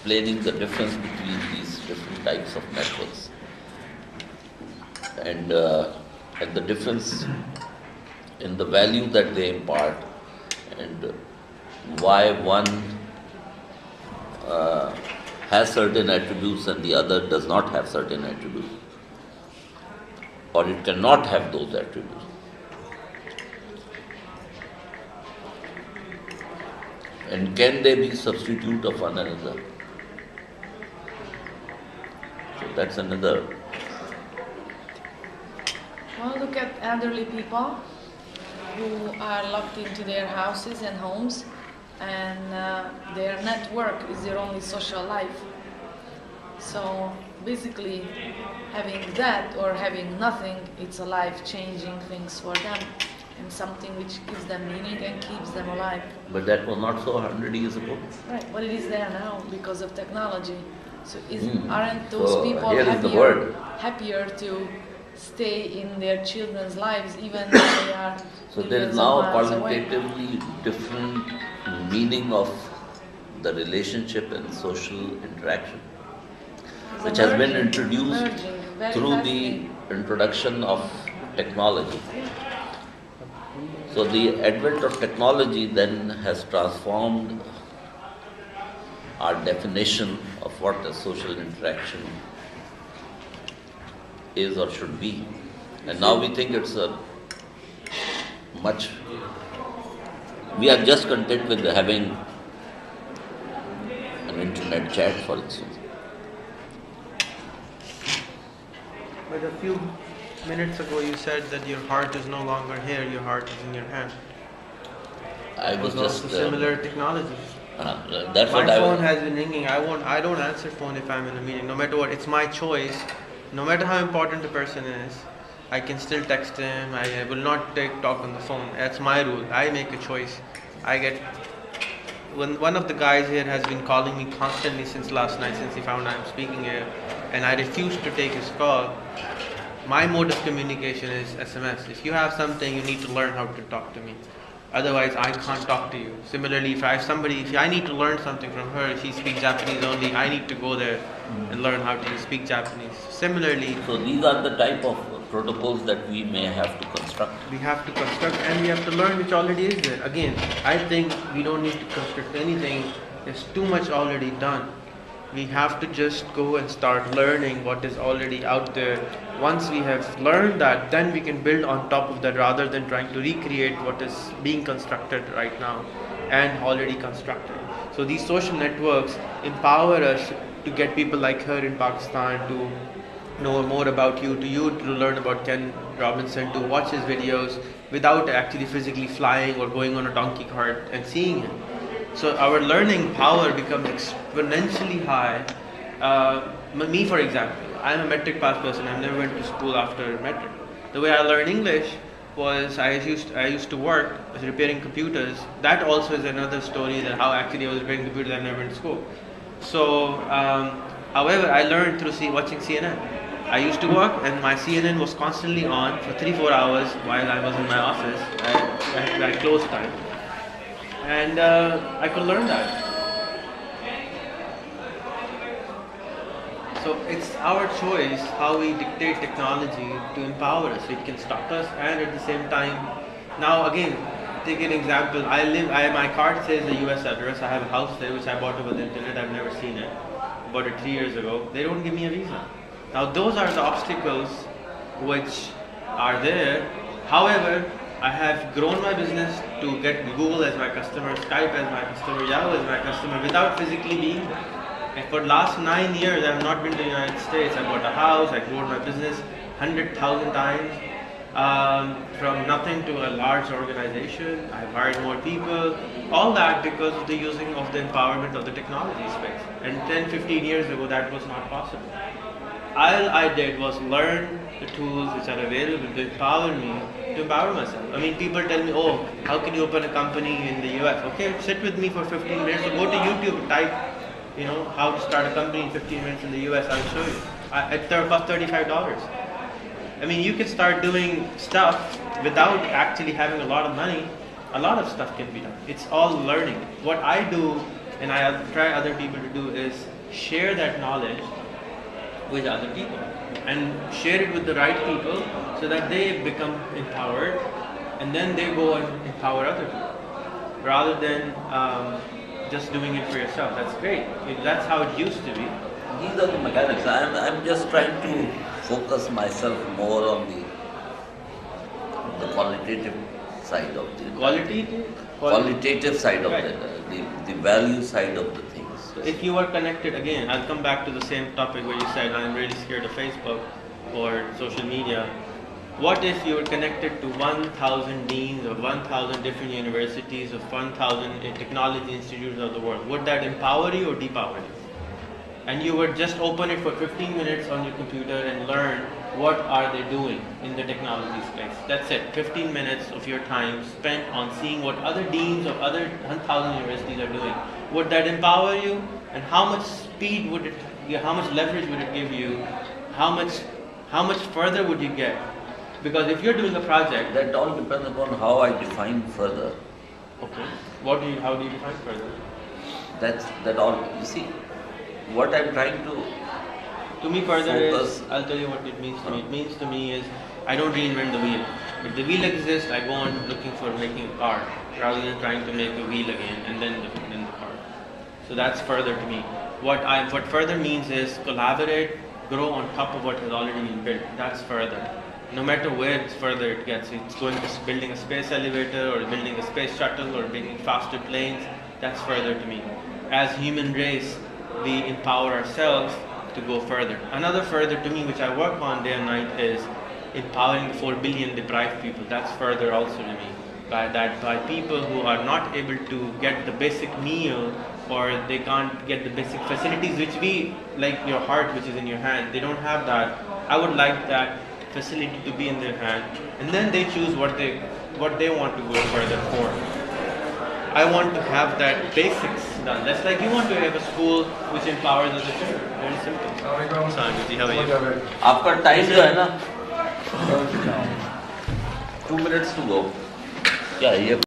explaining the difference between these different types of networks and the difference in the value that they impart and why one has certain attributes and the other does not have certain attributes, or it cannot have those attributes. And can they be substitute of one another? So that's another. Well, look at elderly people who are locked into their houses and homes, and their network is their only social life. So basically, having that or having nothing, it's a life-changing things for them, and something which gives them meaning and keeps them alive. But that was not so 100 years ago. Right, but it is there now because of technology. So aren't those people here is the word. happier to stay in their children's lives even though they are So there is millions now of a miles away? qualitatively different meaning of the relationship and social interaction, It's which has been emerging, introduced very through the fascinating. introduction of technology. So the advent of technology then has transformed our definition of what a social interaction is or should be. And now we think it's a we are just content with having an internet chat, for instance. But a few minutes ago you said that your heart is no longer here, your heart is in your hand. I was It's just also similar technology. that's My what I phone was. has been ringing. I don't answer phone if I'm in a meeting. No matter what, it's my choice. No matter how important the person is, I can still text him. I will not talk on the phone. That's my rule. I make a choice. When one of the guys here has been calling me constantly since last night, since he found I'm speaking here, and I refused to take his call. My mode of communication is SMS. If you have something, you need to learn how to talk to me. Otherwise, I can't talk to you. Similarly, if I need to learn something from her, she speaks Japanese only, I need to go there and learn how to speak Japanese. Similarly, So these are the type of protocols that we may have to construct. we have to construct and we have to learn which already is there. Again, I think we don't need to construct anything. There's too much already done. We have to just go and start learning what is already out there. Once we have learned that, then we can build on top of that rather than trying to recreate what is being constructed right now and already constructed. So these social networks empower us to get people like her in Pakistan to know more about you to learn about Ken Robinson, to watch his videos without actually physically flying or going on a donkey cart and seeing him. So our learning power becomes exponentially high. Me, for example, I'm a metric pass person. I never went to school after metric. The way I learned English was I used to work as repairing computers. That also is another story that how actually I was repairing computers. I never went to school. So, however, I learned through watching CNN. I used to work and my CNN was constantly on for 3-4 hours while I was in my office at close time. And I could learn that. So it's our choice how we dictate technology to empower us. It can stop us and at the same time. Now again, take an example. My card says the US address. I have a house there which I bought over the internet. I've never seen it. I bought it 3 years ago. They don't give me a visa. Now those are the obstacles which are there. However, I have grown my business to get Google as my customer, Skype as my customer, Yahoo as my customer without physically being there. And for the last 9 years, I have not been to the United States. I bought a house, I grew my business 100,000 times. From nothing to a large organization, I've hired more people. All that because of the using of the empowerment of the technology space. And 10-15 years ago, that was not possible. All I did was learn the tools which are available to empower me, to empower myself. I mean, people tell me, oh, how can you open a company in the US? Okay, sit with me for 15 minutes or go to YouTube, type, how to start a company in 15 minutes in the US, I'll show you. It costs $35. I mean, you can start doing stuff without actually having a lot of money. A lot of stuff can be done. It's all learning. What I do and I try other people to do is share that knowledge with other people and share it with the right people so that they become empowered and then they go and empower other people rather than just doing it for yourself. That's great. That's how it used to be. These are the mechanics. I'm just trying to focus myself more on the qualitative side of the qualitative side of Right. the value side of the things. If you are connected, again, I'll come back to the same topic where you said I'm really scared of Facebook or social media. What if you were connected to 1,000 deans of 1,000 different universities of 1,000 technology institutes of the world? Would that empower you or depower you? And you would just open it for 15 minutes on your computer and learn what are they doing in the technology space. That's it. 15 minutes of your time spent on seeing what other deans of other 1,000 universities are doing. Would that empower you? And how much speed would it, how much leverage would it give you? How much further would you get? Because if you're doing a project, That all depends upon how I define further. okay, how do you define further? That all, you see, what I'm trying To me, further Focus. is, I'll tell you what it means to me. It means to me is, I don't reinvent the wheel. If the wheel exists, I go on looking for making a car, rather than trying to make a wheel again and then the car. So that's further to me. What further means is collaborate, grow on top of what has already been built. That's further. No matter where further it gets, it's going to building a space elevator or building a space shuttle or building faster planes. That's further to me. As human race, we empower ourselves to go further. Another further to me, which I work on day and night, is empowering the 4 billion deprived people. That's further also to me. By people who are not able to get the basic meal or they can't get the basic facilities which we, like your heart which is in your hand, they don't have that. I would like that facility to be in their hand, and then they choose what they want to go further for. I want to have that basics done. That's like you want to have a school which empowers other children. Very simple. Sanjay, how are you? आपका time जो है ना 2 minutes to go. क्या ये